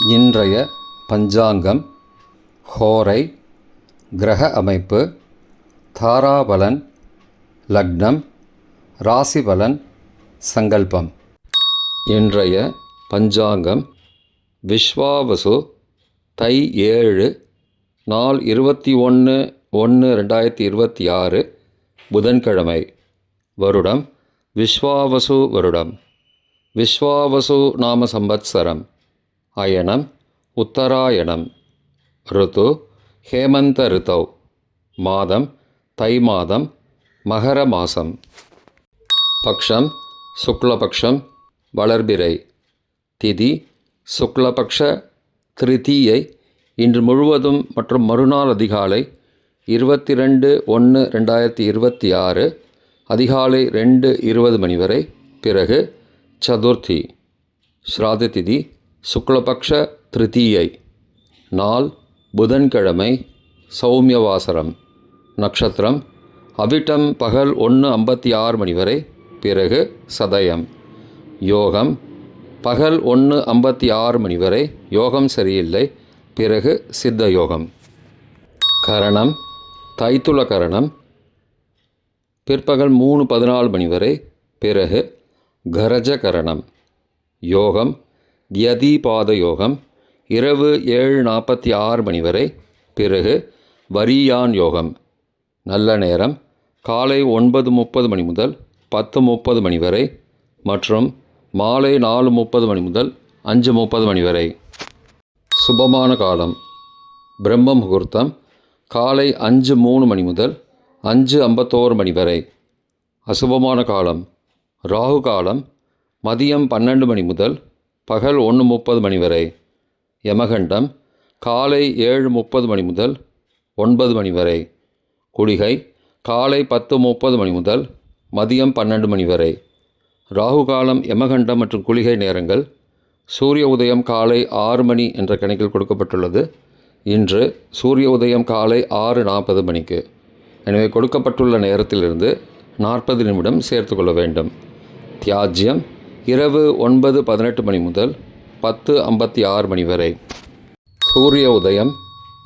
இன்றைய பஞ்சாங்கம், ஹோரை, கிரக அமைப்பு, தாராபலன், லக்னம், ராசிபலன், சங்கல்பம். இன்றைய பஞ்சாங்கம் விஸ்வாவசு தை 7 நாள் 21/1/2026 புதன்கிழமை. வருடம் விஸ்வாவசு வருடம். விஸ்வாவசு நாம சம்பத்சரம். அயனம் உத்தராயணம். ருத்து ஹேமந்த ரிதௌ. மாதம் தை மாதம், மகர மாசம். பக்ஷம் சுக்லபக்ஷம், வளர்பிறை. திதி சுக்லபக்ஷ திருத்தீயை இன்று முழுவதும் மற்றும் மறுநாள் அதிகாலை 22/1/2026 அதிகாலை 2:20 மணி வரை. பிறகு சதுர்த்தி. ஸ்ராத திதி சுக்லபக்ஷ திருத்தீயை. நாள் புதன்கிழமை, சௌமியவாசரம். நட்சத்திரம் அவிட்டம் பகல் 1:56 மணி வரை. பிறகு சதயம். யோகம் பகல் 1:56 மணி வரை. யோகம் சரியில்லை. பிறகு சித்த யோகம். கரணம் தைத்துல கரணம் பிற்பகல் 3:14 மணி வரை. பிறகு கரஜ கரணம். யோகம் வியதிபாத யோகம் இரவு 7:46 மணி வரை. பிறகு வரியான் யோகம். நல்ல நேரம் காலை 9:30 மணி முதல் 10:30 மணி வரை மற்றும் மாலை 4:30 மணி முதல் 5:30 மணி வரை. சுபமான காலம் பிரம்ம முகூர்த்தம் காலை 5:03 மணி முதல் 5:51 மணி வரை. அசுபமான காலம் ராகு காலம் மதியம் 12 மணி முதல் பகல் 1:30 மணி வரை. யமகண்டம் காலை 7:30 மணி முதல் 9 மணி வரை. குளிகை காலை 10:30 மணி முதல் மதியம் 12 மணி வரை. ராகு காலம், யமகண்டம் மற்றும் குளிகை நேரங்கள். சூரிய உதயம் காலை 6 மணி என்ற கணக்கில் கொடுக்கப்பட்டுள்ளது. இன்று சூரிய உதயம் காலை 6:40 மணிக்கு. எனவே கொடுக்கப்பட்டுள்ள நேரத்திலிருந்து 40 நிமிடம் சேர்த்து கொள்ள வேண்டும். தியாஜ்யம் இரவு 9:18 மணி முதல் 10:56 மணி வரை. சூரிய உதயம்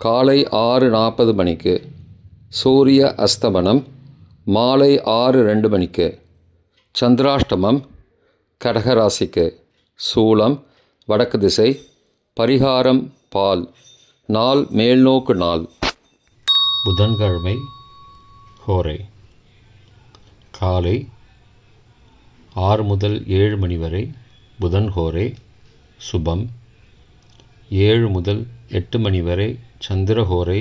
காலை 6:40 மணிக்கு. சூரிய அஸ்தமனம் மாலை 6:02 மணிக்கு. சந்திராஷ்டமம் கடகராசிக்கு. சூலம் வடக்கு திசை. பரிகாரம் பால். நாள் மேல்நோக்கு நாள். புதன்கிழமை ஹோரை. காலை 6 முதல் 7 மணி வரை புதன் ஹோரை சுபம். 7 முதல் 8 மணி வரை சந்திரஹோரை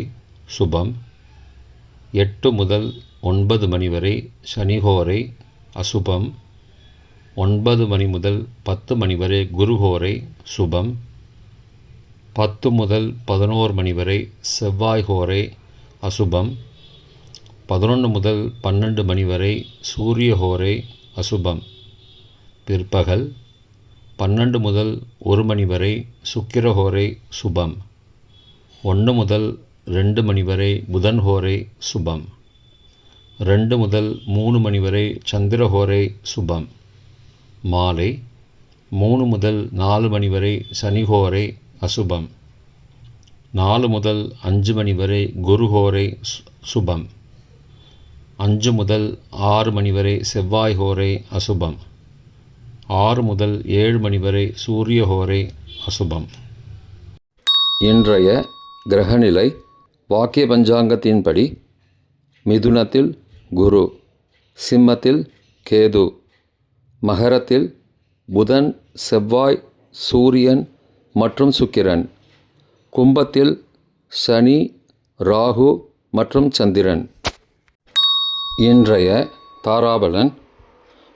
சுபம். 8 முதல் 9 மணி வரை சனிஹோரை அசுபம். 9 மணி முதல் 10 மணி வரை குருஹோரை சுபம். 10 முதல் 11 மணி வரை செவ்வாய் ஹோரை அசுபம். 11 முதல் 12 மணி வரை சூரிய ஹோரை அசுபம். பிற்பகல் 12 முதல் 1 மணி வரை சுக்கிரஹோரை சுபம். 1 முதல் 2 மணி வரை புதன் ஹோரை சுபம். 2 முதல் 3 மணி வரை சந்திரஹோரை சுபம். மாலை 3 முதல் 4 மணி வரை சனிஹோரை அசுபம். 4 முதல் 5 மணி வரை குருஹோரை சுபம். 5 முதல் 6 மணி வரை செவ்வாய் ஹோரை அசுபம். 6 முதல் 7 மணி வரை சூரிய ஹோரை அசுபம். இன்றைய கிரகநிலை வாக்கிய பஞ்சாங்கத்தின்படி மிதுனத்தில் குரு, சிம்மத்தில் கேது, மகரத்தில் புதன், செவ்வாய், சூரியன் மற்றும் சுக்கிரன், கும்பத்தில் சனி, ராகு மற்றும் சந்திரன். இன்றைய தாராபலன்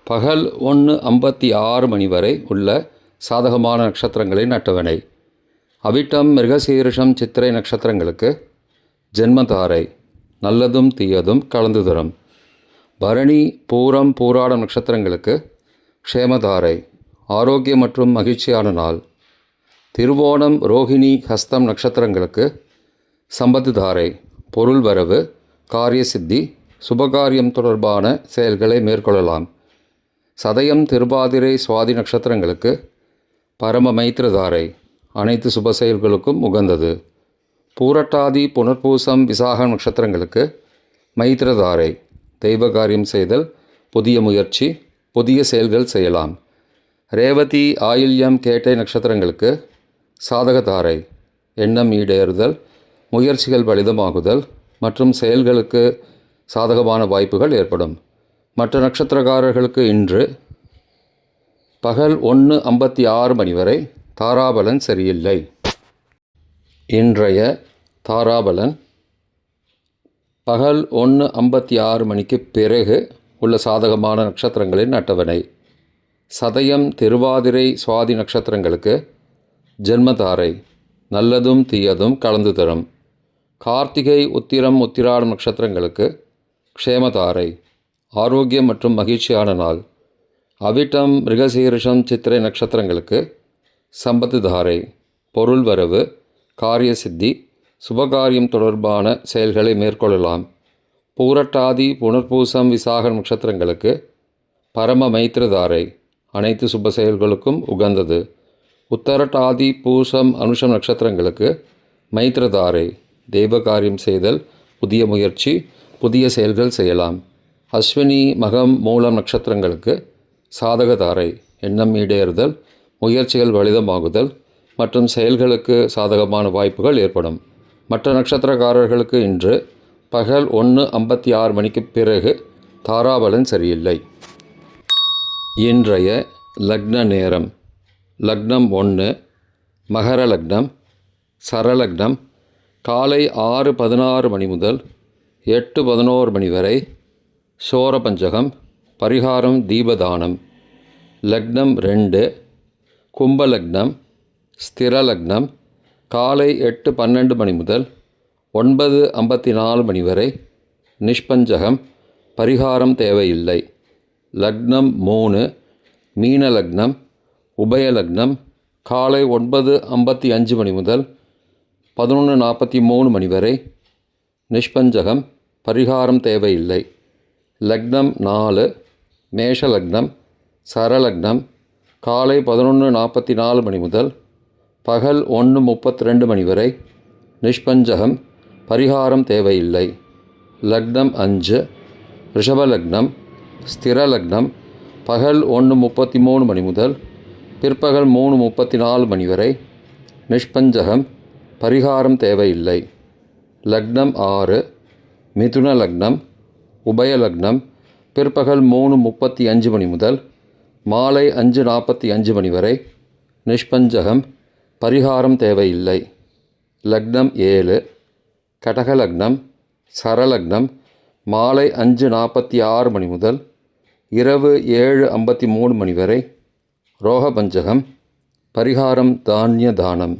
பகல் 1:56 மணி வரை உள்ள சாதகமான நட்சத்திரங்களின் அட்டவணை. அவிட்டம், மிருகசீரிஷம், சித்திரை நட்சத்திரங்களுக்கு ஜென்மதாரை நல்லதும் தீயதும் கலந்து தரும். பரணி, பூரம், பூராடம் நட்சத்திரங்களுக்கு க்ஷேமதாரை ஆரோக்கியம் மற்றும் மகிழ்ச்சியான நாள். திருவோணம், ரோஹிணி, ஹஸ்தம் நட்சத்திரங்களுக்கு சம்பத்து தாரை பொருள் வரவு, காரிய சித்தி, சுபகாரியம் தொடர்பான செயல்களை மேற்கொள்ளலாம். சதயம், திருவாதிரை, சுவாதி நட்சத்திரங்களுக்கு பரம மைத்திரதாரை அனைத்து சுப செயல்களுக்கும் உகந்தது. பூரட்டாதி புனர்பூசம் விசாக நட்சத்திரங்களுக்கு மைத்திரதாரை. தெய்வ காரியம் செய்தல், புதிய முயற்சி, புதிய செயல்கள் செய்யலாம். ரேவதி ஆயில்யம் கேட்டை நட்சத்திரங்களுக்கு சாதகதாரை. எண்ணம் ஈடேறுதல், முயற்சிகள் பலிதமாகுதல் மற்றும் செயல்களுக்கு சாதகமான வாய்ப்புகள் ஏற்படும். மற்ற நட்சத்திரக்காரர்களுக்கு இன்று பகல் 1:56 வரை தாராபலன் சரியில்லை. இன்றைய தாராபலன் பகல் 1:56 பிறகு உள்ள சாதகமான நட்சத்திரங்களின் அட்டவணை. சதயம், திருவாதிரை, சுவாதி நட்சத்திரங்களுக்கு ஜென்மதாரை. நல்லதும் தீயதும் கலந்து தரும். கார்த்திகை, உத்திரம், உத்திராடம் நட்சத்திரங்களுக்கு க்ஷேமதாரை. ஆரோக்கியம் மற்றும் மகிழ்ச்சியான நாள். அவிட்டம், மிருகசீரிஷம், சித்திரை நட்சத்திரங்களுக்கு சம்பத்து தாரை. பொருள் வரவு, காரிய சித்தி, சுபகாரியம் தொடர்பான செயல்களை மேற்கொள்ளலாம். பூரட்டாதி புனர்பூசம் விசாக நட்சத்திரங்களுக்கு பரம மைத்திரதாரை. அனைத்து சுப செயல்களுக்கும் உகந்தது. உத்தரட்டாதி பூசம் அனுஷம் நட்சத்திரங்களுக்கு மைத்திரதாரை. தெய்வ காரியம் செய்தல், புதிய முயற்சி, புதிய செயல்கள் செய்யலாம். அஸ்வினி, மகம், மூலம் நட்சத்திரங்களுக்கு சாதகதாரை. எண்ணம் ஈடேறுதல், முயற்சிகள் பலிதமாகுதல் மற்றும் செயல்களுக்கு சாதகமான வாய்ப்புகள் ஏற்படும். மற்ற நட்சத்திரக்காரர்களுக்கு இன்று பகல் 1:56 பிறகு தாராபலன் சரியில்லை. இன்றைய லக்ன நேரம். லக்னம் 1 மகர லக்னம். சரலக்னம் காலை 6:16 முதல் 8:11 வரை. சோரபஞ்சகம். பரிகாரம் தீபதானம். லக்னம் 2 கும்பலக்னம். ஸ்திரலக்னம் காலை 8:12 முதல் 9:54 வரை. நிஷ்பஞ்சகம். பரிகாரம் தேவையில்லை. லக்னம் 3 மீனலக்னம். உபயலக்னம் காலை 9:55 முதல் 11:43 வரை. நிஷ்பஞ்சகம். பரிகாரம் தேவையில்லை. லக்னம் 4 மேஷலக்னம். சரலக்னம் காலை 11:44 முதல் பகல் 1:32 வரை. நிஷ்பஞ்சகம். பரிகாரம் தேவையில்லை. லக்னம் 5 ரிஷபலக்னம். ஸ்திரலக்னம் பகல் 1:33 முதல் பிற்பகல் 3:34 வரை. நிஷ்பஞ்சகம். பரிகாரம் தேவையில்லை. லக்னம் 6 மிதுன லக்னம். உபயலக்னம் பிற்பகல் 3:35 முதல் மாலை 5:45 வரை. நிஷ்பஞ்சகம். பரிகாரம் தேவையில்லை. லக்னம் 7 கடகலக்னம். சரலக்னம் மாலை 5:46 முதல் இரவு 7:53 வரை. ரோகபஞ்சகம். பரிகாரம் தானிய தானம்.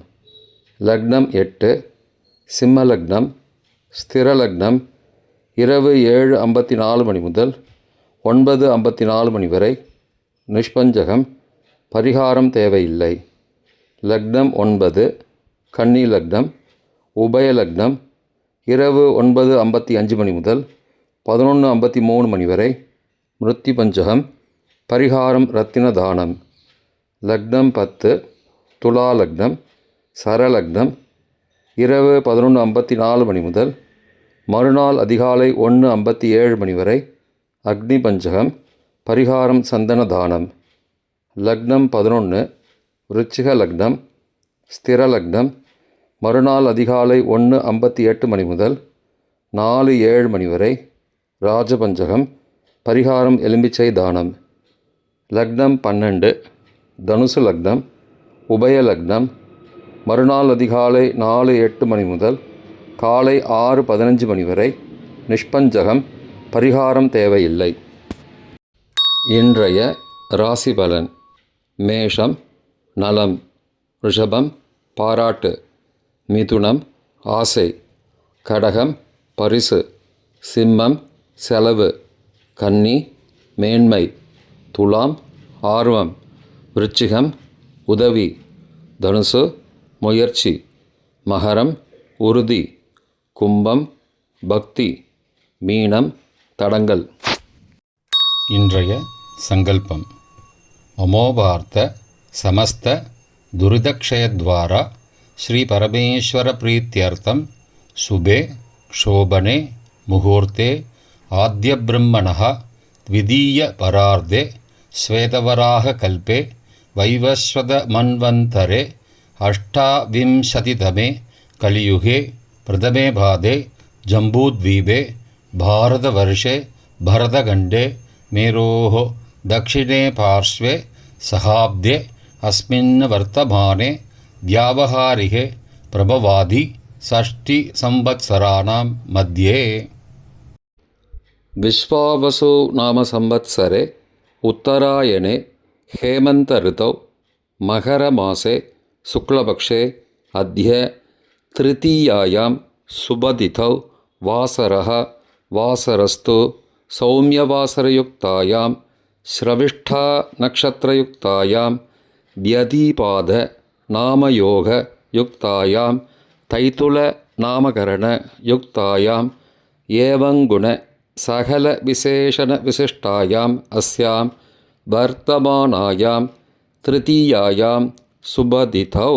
லக்னம் 8 சிம்மலக்னம். ஸ்திரலக்னம் இரவு 7:54 முதல் 9:54 வரை. நிஷ்பஞ்சகம். பரிகாரம் தேவையில்லை. லக்னம் 9 கன்னி லக்னம். உபயலக்னம் இரவு 9:55 முதல் 11:53 வரை. மிருத்யு பஞ்சகம். பரிகாரம் ரத்தின தானம். லக்னம் 10 துலா லக்னம். சரலக்னம் இரவு 11:54 முதல் மறுநாள் அதிகாலை 1:57 வரை. அக்னி பஞ்சகம். பரிகாரம் சந்தன தானம். லக்னம் 11 விருச்சிக லக்னம். ஸ்திரலக்னம் மறுநாள் அதிகாலை 1:58 முதல் 4:07 வரை. ராஜபஞ்சகம். பரிகாரம் எலும்பிச்சை தானம். லக்னம் 12 தனுசு லக்னம். உபயலக்னம் மறுநாள் அதிகாலை 4:08 முதல் காலை 6:15 வரை. நிஷ்பஞ்சகம். பரிகாரம் தேவையில்லை. இன்றைய ராசி பலன். மேஷம் நலம். ரிஷபம் பாராட்டு. மிதுனம் ஆசை. கடகம் பரிசு. சிம்மம் செலவு. கன்னி மேன்மை. துலாம் ஆர்வம். விருச்சிகம் உதவி. தனுசு முயற்சி. மகரம் உறுதி. கும்பம் பக்தி. மீனம் தடங்கல். இன்றைய சங்கல்பம். அமோபார்த்த சமஸ்த दुरितक्षयद्वारा श्रीपरमेश्वरप्रीत्यर्थं शुभे शोभने मुहूर्ते आद्यब्रह्मणः द्वितीयपरार्धे श्वेतवराहकल्पे वैवस्वतमन्वन्तरे अष्टाविंशतितमे कलियुगे प्रथमे पादे जम्बूद्वीपे भारतवर्षे भरतखण्डे मेरोः दक्षिणे पार्श्वे सहाब्दे अस्मिन् वर्तमाने व्यावहारिके प्रभवादि षष्टिसंवत्सराणां मध्ये विश्वावसु नाम संवत्सरे उत्तरायणे हेमन्त ऋतौ मकरमासे शुक्लपक्षे अद्य तृतीयायां शुभतिथौ वासरः वासरस्तु सौम्यवासरयुक्तायां श्रविष्ठा नक्षत्रयुक्तायां व्यतिपाद नामयोगयुक्तायां तैतुलनामकरणयुक्तायाम् एवङ्गुण सकलविशेषणविशिष्टायाम् अस्यां वर्तमानायां तृतीयायां शुभतिथौ